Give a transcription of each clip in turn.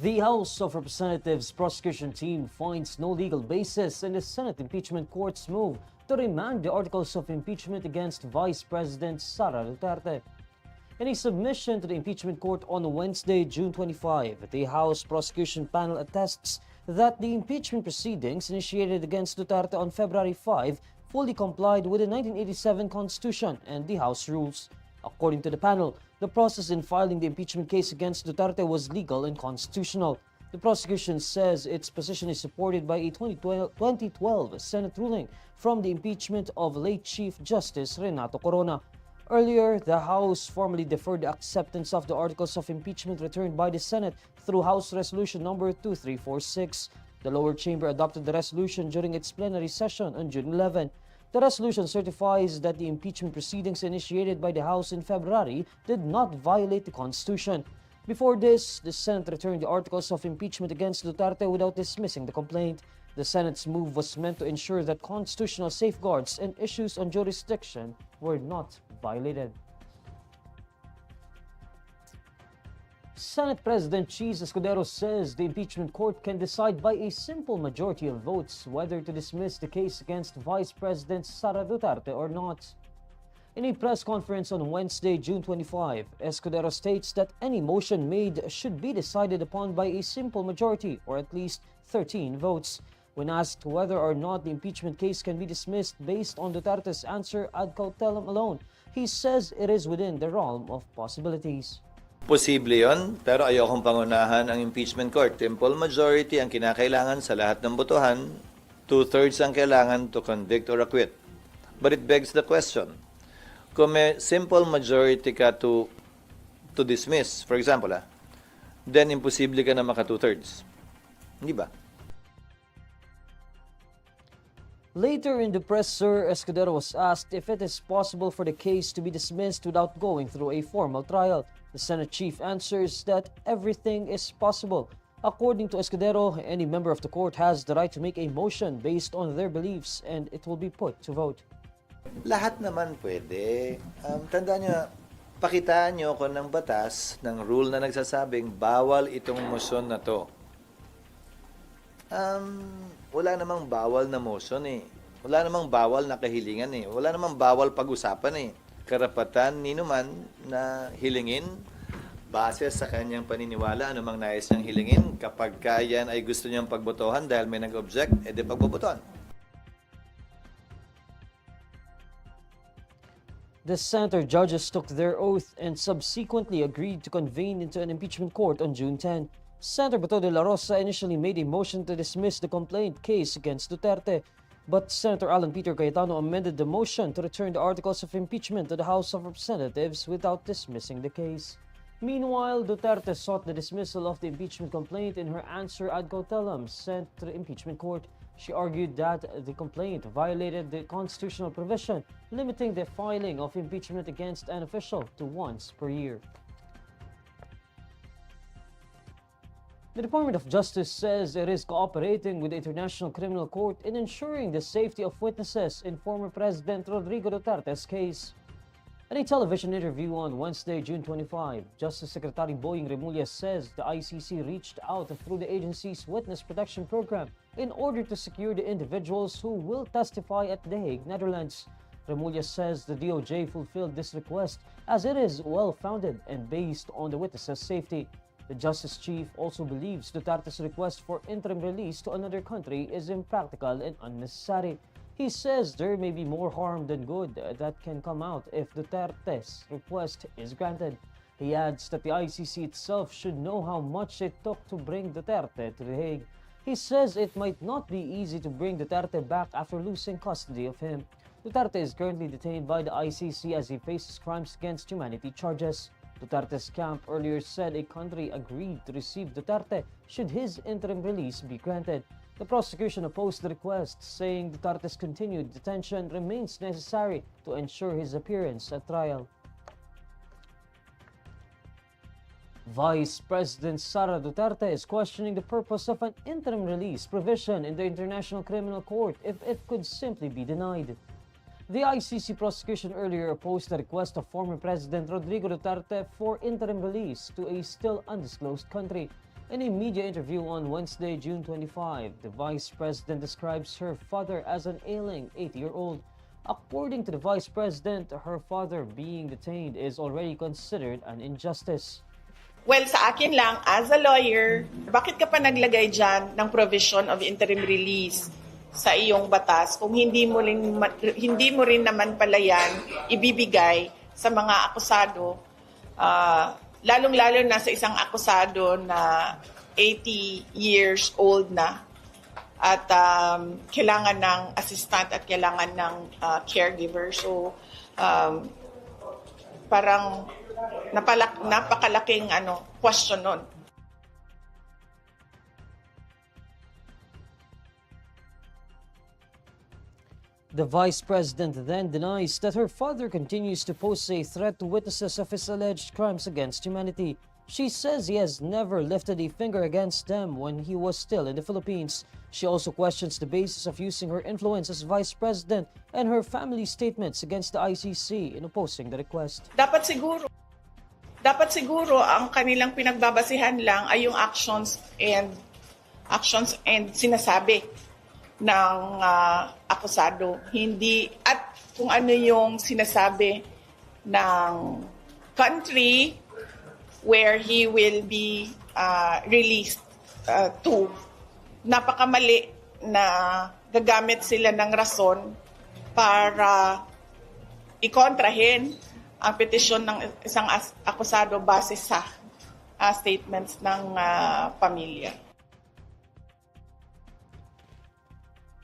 The House of Representatives prosecution team finds no legal basis in the Senate Impeachment Court's move to remand the articles of impeachment against Vice President Sara Duterte. In a submission to the Impeachment Court on Wednesday, June 25, the House prosecution panel attests that the impeachment proceedings initiated against Duterte on February 5 fully complied with the 1987 Constitution and the House rules. According to the panel, the process in filing the impeachment case against Duterte was legal and constitutional. The prosecution says its position is supported by a 2012 Senate ruling from the impeachment of late Chief Justice Renato Corona. Earlier, the House formally deferred the acceptance of the articles of impeachment returned by the Senate through House Resolution number 2346. The lower chamber adopted the resolution during its plenary session on June 11. The resolution certifies that the impeachment proceedings initiated by the House in February did not violate the Constitution. Before this, the Senate returned the articles of impeachment against Duterte without dismissing the complaint. The Senate's move was meant to ensure that constitutional safeguards and issues on jurisdiction were not violated. Senate President Cheese Escudero says the impeachment court can decide by a simple majority of votes whether to dismiss the case against Vice President Sara Duterte or not. In a press conference on Wednesday, June 25, Escudero states that any motion made should be decided upon by a simple majority or at least 13 votes. When asked whether or not the impeachment case can be dismissed based on Duterte's answer ad cautelam alone, he says it is within the realm of possibilities. Posible yon, pero ayokong pangunahan ang impeachment court. Simple majority ang kinakailangan sa lahat ng botohan, 2/3 ang kailangan to convict or acquit. But it begs the question, kung may simple majority ka to dismiss, for example, then imposible ka na maka 2/3. Hindi ba? Later in the presser, Escudero was asked if it is possible for the case to be dismissed without going through a formal trial. The Senate chief answers that everything is possible. According to Escudero, any member of the court has the right to make a motion based on their beliefs and it will be put to vote. Lahat naman pwede. Tandaan nyo, pakitaan nyo ako ng batas, ng rule na nagsasabing bawal itong motion na to. Wala namang bawal na motion eh. Wala namang bawal na kahilingan eh. Wala namang bawal pag-usapan eh. Karapatan ninuman na hilingin base sa kanyang paniniwala, anumang nais niyang hilingin. Kapag yan ay gusto niyang pagbotohan dahil may nag-object, edi pagbobotohan. The senator judges took their oath and subsequently agreed to convene into an impeachment court on June 10. Senator Bato de la Rosa initially made a motion to dismiss the complaint case against Duterte, but Senator Alan Peter Cayetano amended the motion to return the articles of impeachment to the House of Representatives without dismissing the case. Meanwhile, Duterte sought the dismissal of the impeachment complaint in her answer ad cautelam sent to the impeachment court. She argued that the complaint violated the constitutional provision limiting the filing of impeachment against an official to once per year. The Department of Justice says it is cooperating with the International Criminal Court in ensuring the safety of witnesses in former President Rodrigo Duterte's case. In a television interview on Wednesday, June 25, Justice Secretary Boying Remulla says the ICC reached out through the agency's Witness Protection Program in order to secure the individuals who will testify at The Hague, Netherlands. Remulla says the DOJ fulfilled this request as it is well-founded and based on the witnesses' safety. The Justice Chief also believes Duterte's request for interim release to another country is impractical and unnecessary. He says there may be more harm than good that can come out if Duterte's request is granted. He adds that the ICC itself should know how much it took to bring Duterte to The Hague. He says it might not be easy to bring Duterte back after losing custody of him. Duterte is currently detained by the ICC as he faces crimes against humanity charges. Duterte's camp earlier said a country agreed to receive Duterte should his interim release be granted. The prosecution opposed the request, saying Duterte's continued detention remains necessary to ensure his appearance at trial. Vice President Sara Duterte is questioning the purpose of an interim release provision in the International Criminal Court if it could simply be denied. The ICC prosecution earlier opposed the request of former President Rodrigo Duterte for interim release to a still undisclosed country. In a media interview on Wednesday, June 25, the vice president describes her father as an ailing 80-year-old. According to the vice president, her father being detained is already considered an injustice. Well, sa akin lang, as a lawyer, bakit ka pa naglagay dyan ng provision of interim release sa iyong batas kung hindi mo rin naman pala yan ibibigay sa mga akusado, lalong-lalo na sa isang akusado na 80 years old na at kailangan ng assistant at kailangan ng caregiver. So, parang napakalaking question nun. The vice president then denies that her father continues to pose a threat to witnesses of his alleged crimes against humanity. She says he has never lifted a finger against them when he was still in the Philippines. She also questions the basis of using her influence as vice president and her family statements against the ICC in opposing the request. Dapat siguro ang kanilang pinagbabasihan lang ay yung actions and sinasabi ng akusado, hindi at kung ano yung sinasabi ng country where he will be released to. Napakamali na gagamit sila ng rason para ikontrahin ang petisyon ng isang akusado base sa statements ng pamilya.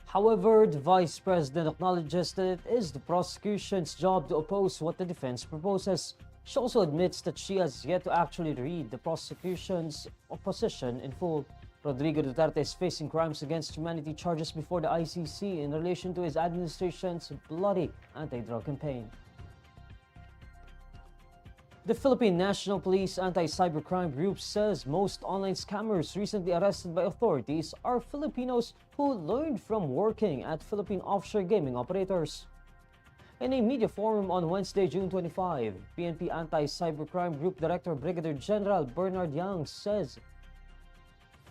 However, the vice president acknowledges that it is the prosecution's job to oppose what the defense proposes. She also admits that she has yet to actually read the prosecution's opposition in full. Rodrigo Duterte is facing crimes against humanity charges before the ICC in relation to his administration's bloody anti-drug campaign. The Philippine National Police Anti-Cybercrime Group says most online scammers recently arrested by authorities are Filipinos who learned from working at Philippine offshore gaming operators. In a media forum on Wednesday, June 25, PNP Anti-Cybercrime Group Director Brigadier General Bernard Yang says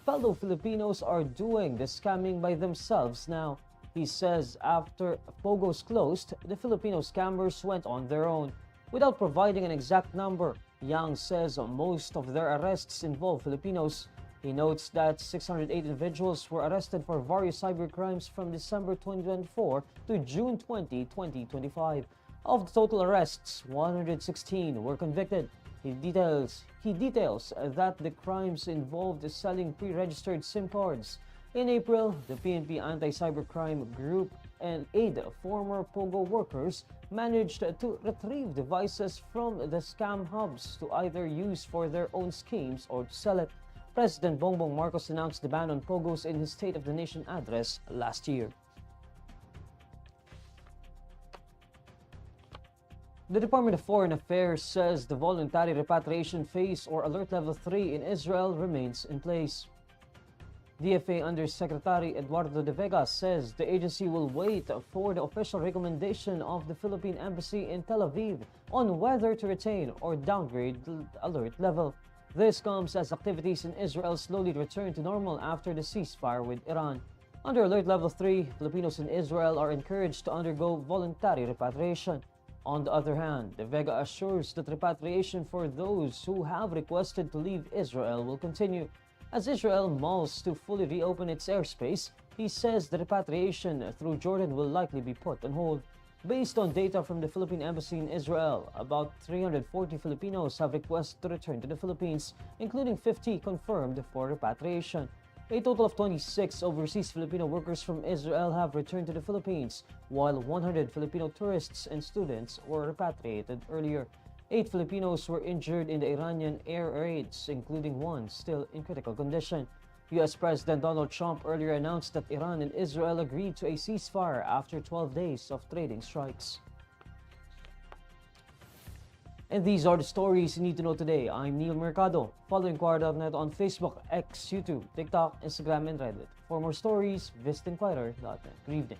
fellow Filipinos are doing the scamming by themselves now. He says after Pogos closed, the Filipino scammers went on their own. Without providing an exact number, Yang says most of their arrests involve Filipinos. He notes that 608 individuals were arrested for various cybercrimes from December 2024 to June 20, 2025. Of the total arrests, 116 were convicted. He details that the crimes involved selling pre-registered SIM cards. In April, the PNP Anti-Cybercrime Group and 8 former Pogo workers managed to retrieve devices from the scam hubs to either use for their own schemes or to sell it. President Bongbong Marcos announced the ban on Pogos in his State of the Nation address last year. The Department of Foreign Affairs says the voluntary repatriation phase or Alert Level 3 in Israel remains in place. DFA Undersecretary Eduardo de Vega says the agency will wait for the official recommendation of the Philippine Embassy in Tel Aviv on whether to retain or downgrade the alert level. This comes as activities in Israel slowly return to normal after the ceasefire with Iran. Under Alert Level 3, Filipinos in Israel are encouraged to undergo voluntary repatriation. On the other hand, de Vega assures that repatriation for those who have requested to leave Israel will continue. As Israel mulls to fully reopen its airspace, he says the repatriation through Jordan will likely be put on hold. Based on data from the Philippine Embassy in Israel, about 340 Filipinos have requested to return to the Philippines, including 50 confirmed for repatriation. A total of 26 overseas Filipino workers from Israel have returned to the Philippines, while 100 Filipino tourists and students were repatriated earlier. 8 Filipinos were injured in the Iranian air raids, including one still in critical condition. U.S. President Donald Trump earlier announced that Iran and Israel agreed to a ceasefire after 12 days of trading strikes. And these are the stories you need to know today. I'm Neil Mercado. Follow INQUIRER.net on Facebook, X, YouTube, TikTok, Instagram, and Reddit. For more stories, visit INQUIRER.net. Good evening.